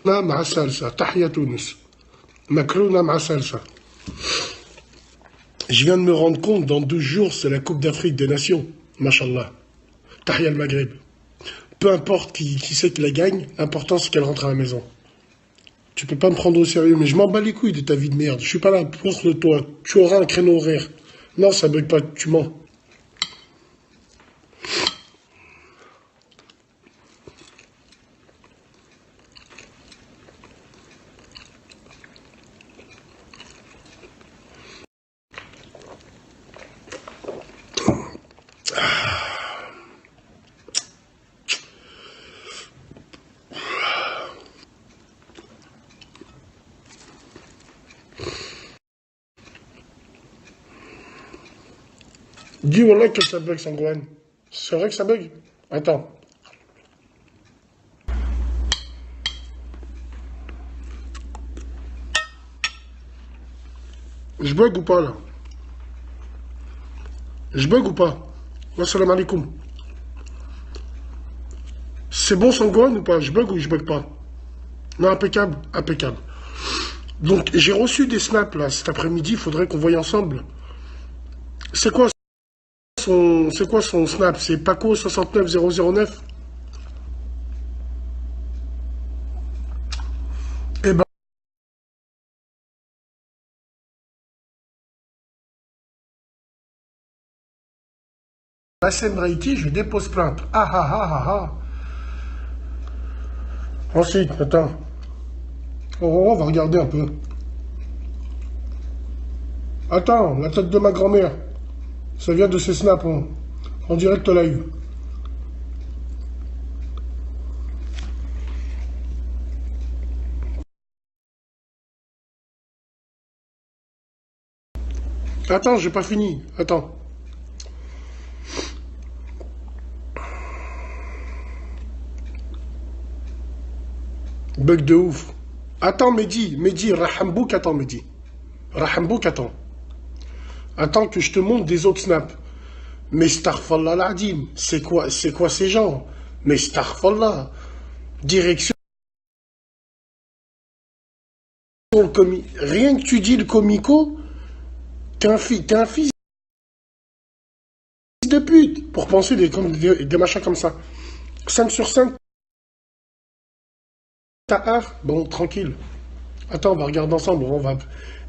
مع salsa, تحية تونس. Macrona مع salsa. Je viens de me rendre compte, dans 12 jours, c'est la Coupe d'Afrique des Nations. Mashallah. Tahia le Maghreb. Peu importe qui c'est qui la gagne, l'important c'est qu'elle rentre à la maison. Tu peux pas me prendre au sérieux, mais je m'en bats les couilles de ta vie de merde. Je suis pas là pour le toi. Tu auras un créneau horaire. Non, ça bug pas, tu mens. Dis voilà que ça bug, Sangouane. C'est vrai que ça bug? Attends. Je bug ou pas, là? Je bug ou pas? Assalamu alaikum. C'est bon, Sangouane ou pas? Je bug ou je bug pas? Non, impeccable, impeccable. Donc, j'ai reçu des snaps, là, cet après-midi. Il faudrait qu'on voie ensemble. C'est quoi son snap? C'est Paco69009. Eh ben, Bassem Raiti, je dépose plainte. Ah ah ah ah ah. Ensuite, attends. On va regarder un peu. Attends, la tête de ma grand-mère. Ça vient de ces snaps, hein. En direct live. Attends, j'ai pas fini. Attends. Bug de ouf. Attends, Mehdi, Rahambouk, attends, Mehdi. Rahambouk, attends. Attends que je te montre des autres snaps. Mais Starfallah l'Adim, c'est quoi ces gens? Mais Starfallah, direction rien que tu dis le comico, t'es un fils de pute pour penser des machins comme ça. 5 sur 5, t'as art, bon, tranquille. Attends, on va regarder ensemble,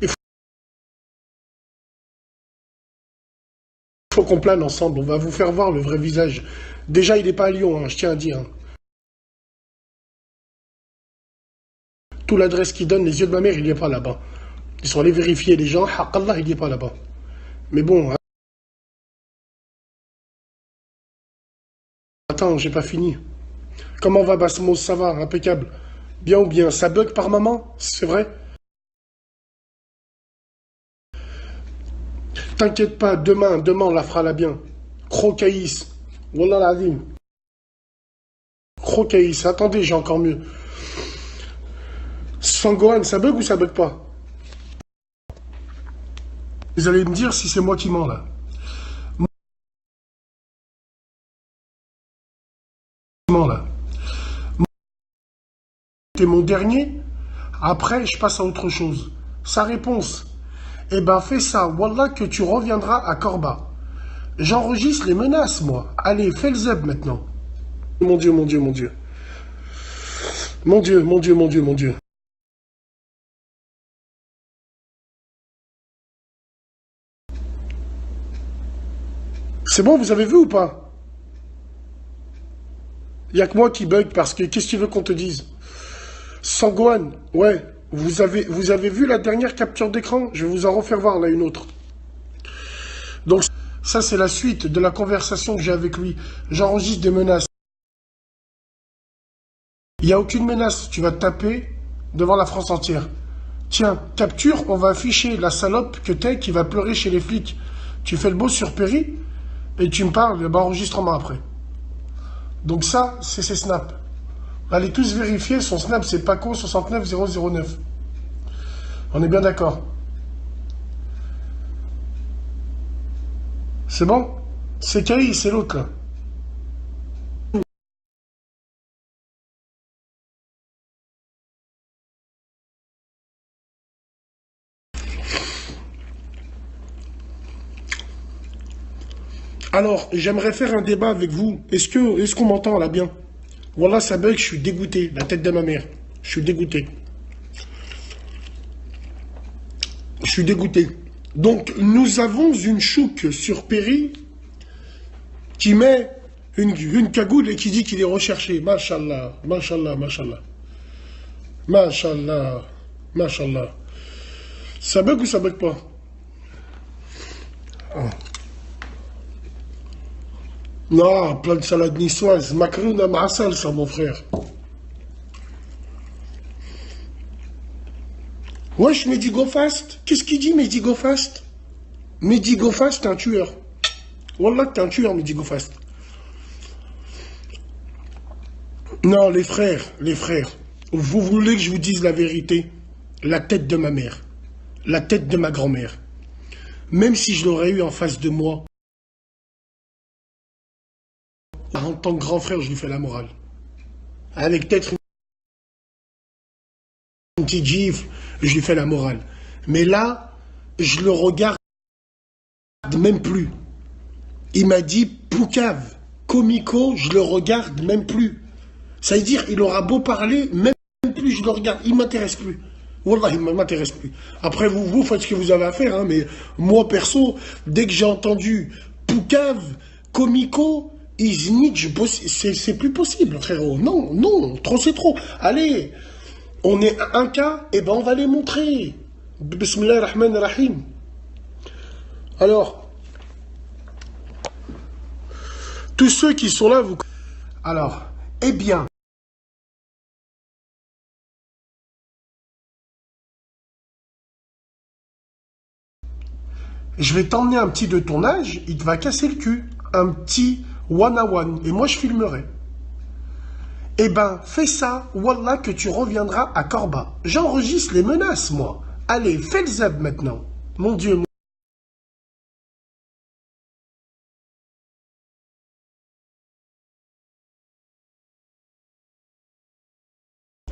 Il faut qu'on plane ensemble, on va vous faire voir le vrai visage. Déjà, il n'est pas à Lyon, hein, je tiens à dire. Hein. Tout l'adresse qu'il donne, les yeux de ma mère, il n'y est pas là-bas. Ils sont allés vérifier les gens, haqallah, il n'y est pas là-bas. Mais bon, hein. Attends, j'ai pas fini. Comment va Basmos? Ça va, impeccable. Bien ou bien? Ça bug par moment? C'est vrai? T'inquiète pas, demain on la fera là bien. Crocaïs. Wallah l'azim. Crocaïs. Attendez, j'ai encore mieux. Sangohan, ça bug ou ça bug pas? Vous allez me dire si c'est moi qui mens là. C'est mon dernier. Après, je passe à autre chose. Sa réponse. Eh ben, fais ça. Wallah que tu reviendras à Corba. J'enregistre les menaces, moi. Allez, fais le zeb maintenant. Mon Dieu, mon Dieu, mon Dieu. Mon Dieu, mon Dieu, mon Dieu, mon Dieu. C'est bon, vous avez vu ou pas? Il n'y a que moi qui bug parce que qu'est-ce que tu veux qu'on te dise? Sangouane, ouais, vous avez vu la dernière capture d'écran? Je vais vous en refaire voir là une autre. Donc ça c'est la suite de la conversation que j'ai avec lui. J'enregistre des menaces. Il n'y a aucune menace, tu vas te taper devant la France entière. Tiens, capture, on va afficher la salope que t'es qui va pleurer chez les flics. Tu fais le beau sur Péri et tu me parles d'enregistrement après. Donc ça, c'est ses snaps. Allez tous vérifier, son snap c'est Paco69009. On est bien d'accord. C'est bon? C'est Kai, c'est l'autre là. Alors, j'aimerais faire un débat avec vous. Est-ce qu'on m'entend là bien? Voilà, ça bug, je suis dégoûté. La tête de ma mère. Je suis dégoûté. Je suis dégoûté. Donc, nous avons une chouk sur Péry qui met une cagoule et qui dit qu'il est recherché. Mashallah, mashallah, mashallah. Mashallah, mashallah. Ça bug ou ça bug pas? Ah. Non, plein de salade niçoise. Macarouna ma'asal, ça, mon frère. Wesh, Mehdi Go Fast. Qu'est-ce qu'il dit, Mehdi Go Fast? Mehdi Go Fast, t'es un tueur. Wallah, t'es un tueur, Mehdi Go Fast. Non, les frères, vous voulez que je vous dise la vérité? La tête de ma mère, la tête de ma grand-mère. Même si je l'aurais eu en face de moi, en tant que grand frère, je lui fais la morale. Avec peut-être une petite gifle, je lui fais la morale. Mais là, je le regarde même plus. Il m'a dit, Poucave, comico, je le regarde même plus. Ça veut dire, il aura beau parler, même plus je le regarde, il ne m'intéresse plus. Wallah, il ne m'intéresse plus. Après, vous faites ce que vous avez à faire, hein, mais moi, perso, dès que j'ai entendu Poucave, comico, Iznich, c'est plus possible, frérot. Non, non, trop c'est trop. Allez, on est un cas, et ben on va les montrer. Bismillah ar-Rahman ar-Rahim. Alors, tous ceux qui sont là, vous... Alors, eh bien, je vais t'emmener un petit de ton âge, il te va casser le cul. Un petit one-à-one. Et moi, je filmerai. Eh ben, fais ça, wallah, que tu reviendras à Corba. J'enregistre les menaces, moi. Allez, fais le zeb maintenant. Mon Dieu.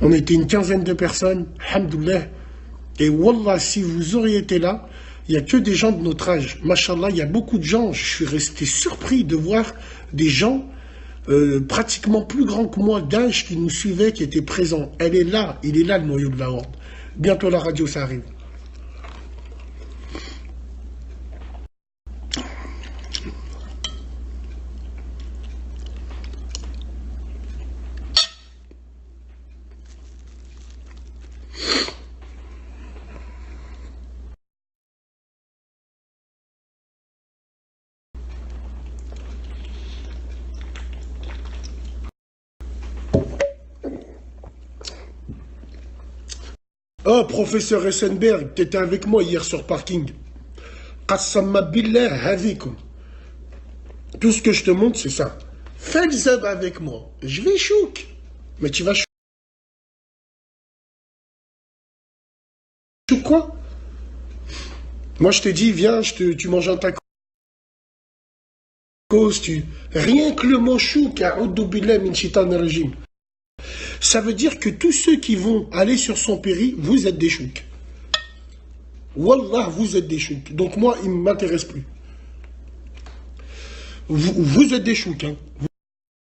On était une quinzaine de personnes, alhamdoulilah. Et wallah, si vous auriez été là, il n'y a que des gens de notre âge. Mashallah, il y a beaucoup de gens. Je suis resté surpris de voir des gens pratiquement plus grands que moi d'âge qui nous suivaient, qui étaient présents. Elle est là, il est là le noyau de la horde. Bientôt la radio, ça arrive. Oh, professeur Essenberg, t'étais avec moi hier sur parking. Qassamma billah hadikum. Tout ce que je te montre, c'est ça. Fais le zeb avec moi. Je vais chouk. Mais tu vas chouk quoi? Moi, je te dis, viens, tu manges un tacos. Rien que le mot chouk, a'udhu billah min shaitan rajim. Ça veut dire que tous ceux qui vont aller sur son péri, vous êtes des chouks. Wallah, vous êtes des chouks. Donc moi, il ne m'intéresse plus. Vous êtes des chouks. Hein.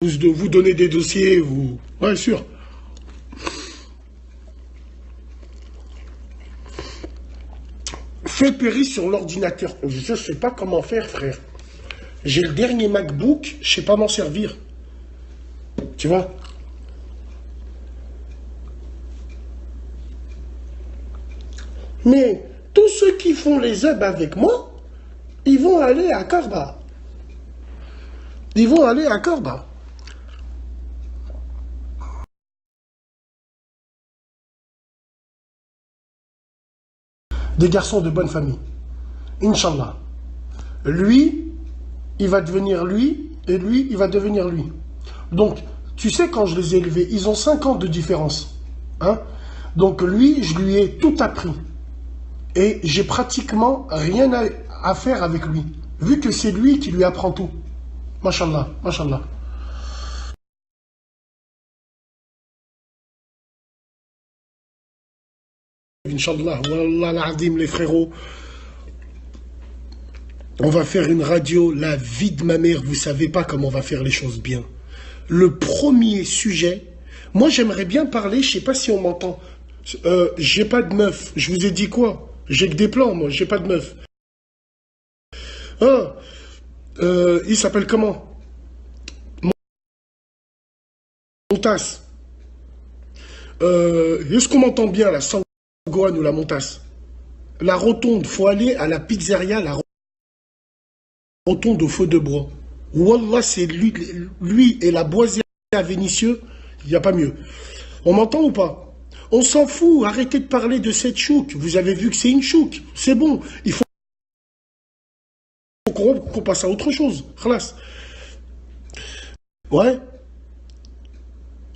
Vous donnez des dossiers, vous... Ouais, sûr. Fais péri sur l'ordinateur. Je ne sais pas comment faire, frère. J'ai le dernier MacBook, je ne sais pas m'en servir. Tu vois? Mais tous ceux qui font les zeb avec moi, ils vont aller à Corba. Ils vont aller à Corba. Des garçons de bonne famille. Inch'Allah. Lui, il va devenir lui, et lui, il va devenir lui. Donc, tu sais, quand je les ai élevés, ils ont 5 ans de différence. Hein? Donc lui, je lui ai tout appris. Et j'ai pratiquement rien à faire avec lui. Vu que c'est lui qui lui apprend tout. Mashallah, mashallah. Inch'Allah, wallah l'azim les frérots. On va faire une radio, la vie de ma mère, vous savez pas comment on va faire les choses bien. Le premier sujet, moi j'aimerais bien parler, je sais pas si on m'entend. J'ai pas de meuf. Je vous ai dit quoi? J'ai que des plans, moi, j'ai pas de meuf. Ah, il s'appelle comment? Montas. Est-ce qu'on m'entend bien, la Sangohan ou la Montas? La rotonde, faut aller à la pizzeria, la rotonde au feu de bois. Wallah, c'est lui et la boisière à Vénitieux, il n'y a pas mieux. On m'entend ou pas? On s'en fout, arrêtez de parler de cette chouk. Vous avez vu que c'est une chouk, c'est bon. Il faut qu'on passe à autre chose. Khalas. Ouais.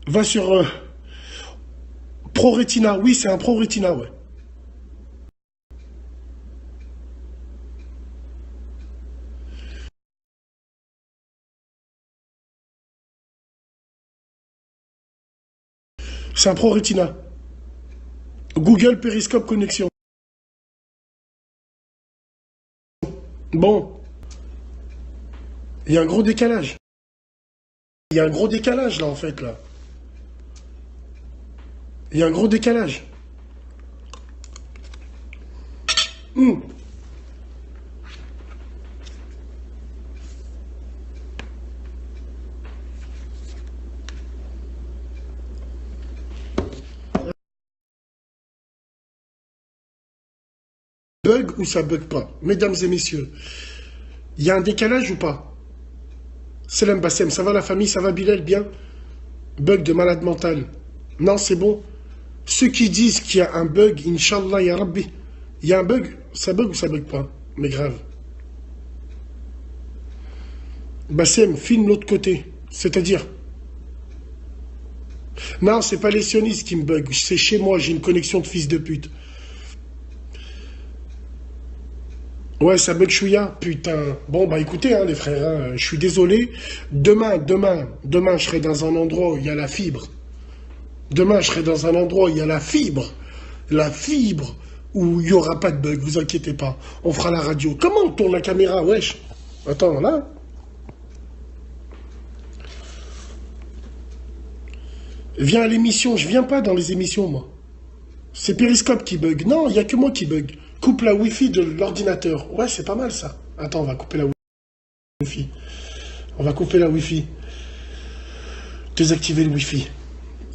Va sur ProRetina. Oui, c'est un ProRetina, ouais. C'est un ProRetina. Google Periscope Connexion. Bon. Il y a un gros décalage. Il y a un gros décalage, là, en fait, là. Il y a un gros décalage. Bug ou ça bug pas? Mesdames et messieurs, il y a un décalage ou pas? Salam Bassem, ça va la famille, ça va Bilal, bien? Bug de malade mental. Non, c'est bon. Ceux qui disent qu'il y a un bug, Inch'Allah, ya Rabbi, il y a un bug, ça bug ou ça bug pas? Mais grave. Bassem, filme l'autre côté. C'est-à-dire? Non, c'est pas les sionistes qui me bug, c'est chez moi, j'ai une connexion de fils de pute. Ouais, ça bug chouïa, putain. Bon, bah écoutez, hein, les frères, hein, je suis désolé. Demain, je serai dans un endroit où il y a la fibre. Demain, je serai dans un endroit où il y a la fibre. La fibre où il n'y aura pas de bug, vous inquiétez pas. On fera la radio. Comment on tourne la caméra, wesh? Attends, là. Viens à l'émission. Je viens pas dans les émissions, moi. C'est Periscope qui bug. Non, il n'y a que moi qui bug. Coupe la Wi-Fi de l'ordinateur. Ouais, c'est pas mal, ça. Attends, on va couper la Wi-Fi. On va couper la Wi-Fi. Désactiver le Wi-Fi.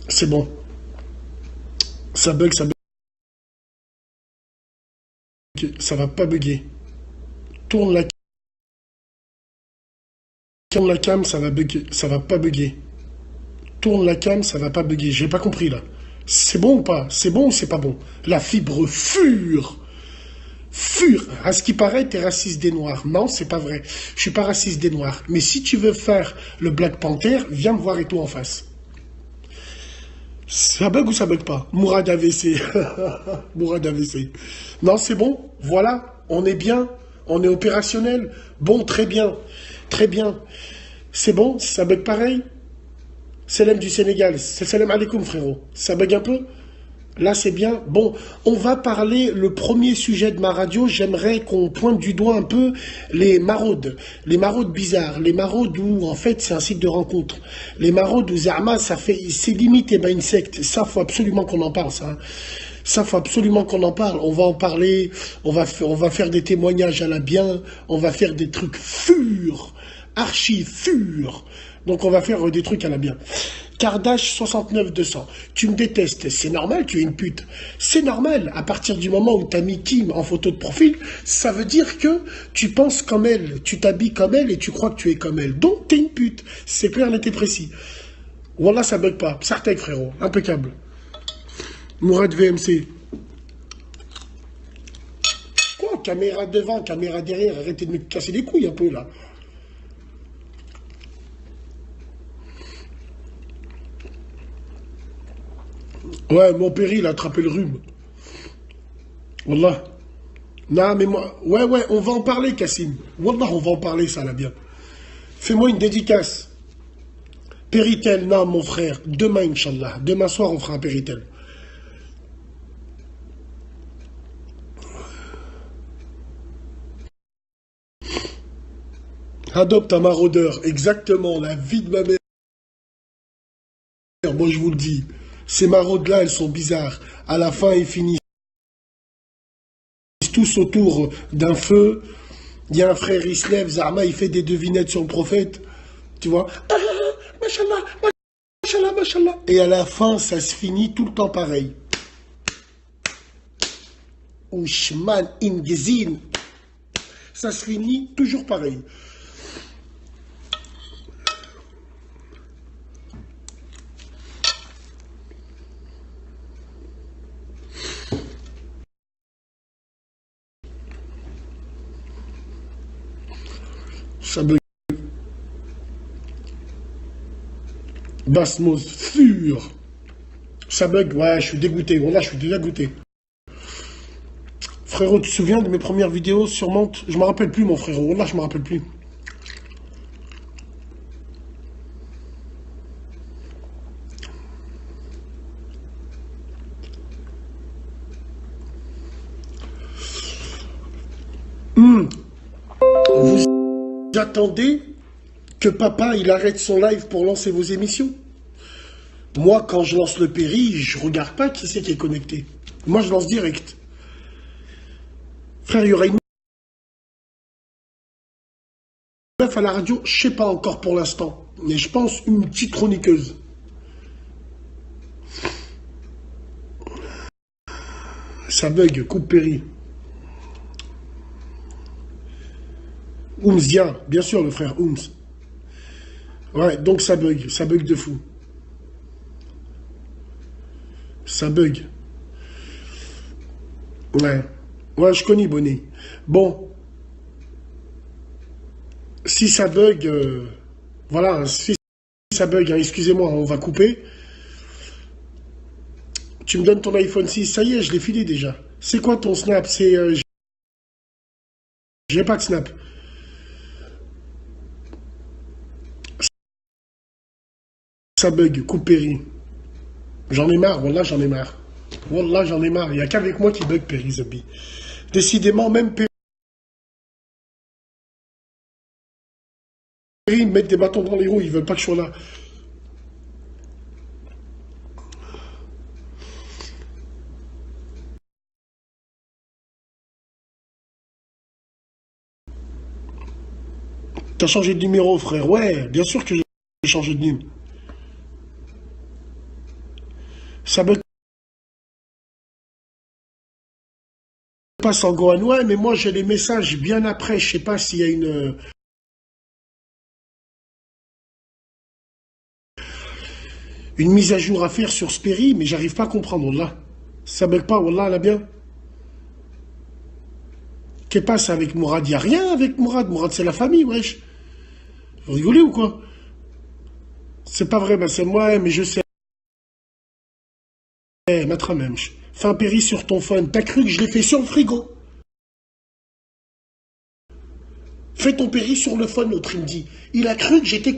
C'est bon. Ça bug, ça bug. Ça va pas bugger. Tourne la cam, ça va bugger. Ça va pas bugger. Tourne la cam, ça va pas bugger. J'ai pas compris là. C'est bon ou pas? C'est bon ou c'est pas bon? La fibre fure. Fure. À ce qui paraît, t'es raciste des Noirs. Non, c'est pas vrai. Je suis pas raciste des Noirs. Mais si tu veux faire le Black Panther, viens me voir et tout en face. Ça bug ou ça bug pas? Mourad AVC. Mourad AVC. Non, c'est bon. Voilà. On est bien. On est opérationnel. Bon, très bien. Très bien. C'est bon? Ça bug pareil? Salam du Sénégal. Salam alaikum, frérot. Ça bug un peu? Là, c'est bien. Bon, on va parler, le premier sujet de ma radio, j'aimerais qu'on pointe du doigt un peu les maraudes bizarres, les maraudes où, en fait, c'est un site de rencontre. Les maraudes où Zama, c'est limite, eh ben, une secte. Ça, faut absolument qu'on en parle, ça. Ça, faut absolument qu'on en parle. On va en parler, on va faire des témoignages à la bien, on va faire des trucs furs, archi furs. Donc, on va faire des trucs à la bien. Kardash 69200. Tu me détestes, c'est normal, tu es une pute. C'est normal, à partir du moment où tu as mis Kim en photo de profil, ça veut dire que tu penses comme elle, tu t'habilles comme elle et tu crois que tu es comme elle. Donc, tu es une pute. C'est clair, net et précis. Wallah, ça bug pas. Sartek, frérot. Impeccable. Mourad VMC. Quoi? Caméra devant, caméra derrière. Arrêtez de me casser les couilles un peu, là. Ouais, mon père, il a attrapé le rhume. Wallah. Non, mais moi... Ouais, on va en parler, Kassim. Wallah, on va en parler, ça, là, bien. Fais-moi une dédicace. Péritel, non, mon frère. Demain, Inch'Allah. Demain soir, on fera un Péritel. Adopte un maraudeur, exactement, la vie de ma mère. Moi, je vous le dis, ces maraudes-là, elles sont bizarres. À la fin, ils finissent tous autour d'un feu. Il y a un frère, il se lève, Zarma, il fait des devinettes sur le prophète. Tu vois, machallah, machallah, machallah. Et à la fin, ça se finit tout le temps pareil. Ushman ingezin. Ça se finit toujours pareil. Ça bug. Basmos, sûr. Ça bug, ouais, je suis dégoûté. Voilà, je suis dégoûté. Frérot, tu te souviens de mes premières vidéos sur Mantes? Je me rappelle plus, mon frérot. Voilà, je me rappelle plus. Vous attendez que papa il arrête son live pour lancer vos émissions? Moi, quand je lance le péri, je regarde pas qui c'est qui est connecté. Moi, je lance direct. Frère, il y aura une meuf à la radio, je sais pas encore pour l'instant, mais je pense une petite chroniqueuse. Ça bug, coupe péri. Ooms, bien sûr, le frère Ooms. Ouais, donc ça bug de fou. Ça bug. Ouais. Ouais, je connais Bonnet. Bon. Si ça bug, voilà, si ça bug, hein, excusez-moi, on va couper. Tu me donnes ton iPhone 6, ça y est, je l'ai filé déjà. C'est quoi ton snap? C'est... j'ai pas de snap. Ça bug, coupe péri. J'en ai marre, wallah, j'en ai marre. Wallah, j'en ai marre. Il n'y a qu'avec moi qui bug péri, Zabi. Décidément, même péri me mettent des bâtons dans les roues, ils veulent pas que je sois là. T'as changé de numéro, frère? Ouais, bien sûr que j'ai changé de numéro. Ça bug pas en Gohan. Ouais, mais moi j'ai les messages bien après. Je sais pas s'il y a une mise à jour à faire sur Sperry, mais j'arrive pas à comprendre, là. Ça bug pas, wallah, là bien. Qu'est-ce qui passe avec Mourad? Y a rien avec Mourad. Mourad, c'est la famille, wesh. Vous rigolez ou quoi? C'est pas vrai, ben c'est moi, mais je sais. Matra même. Fais un péri sur ton phone. T'as cru que je l'ai fait sur le frigo? Fais ton péri sur le phone, l'autre, il me dit. Il a cru que j'étais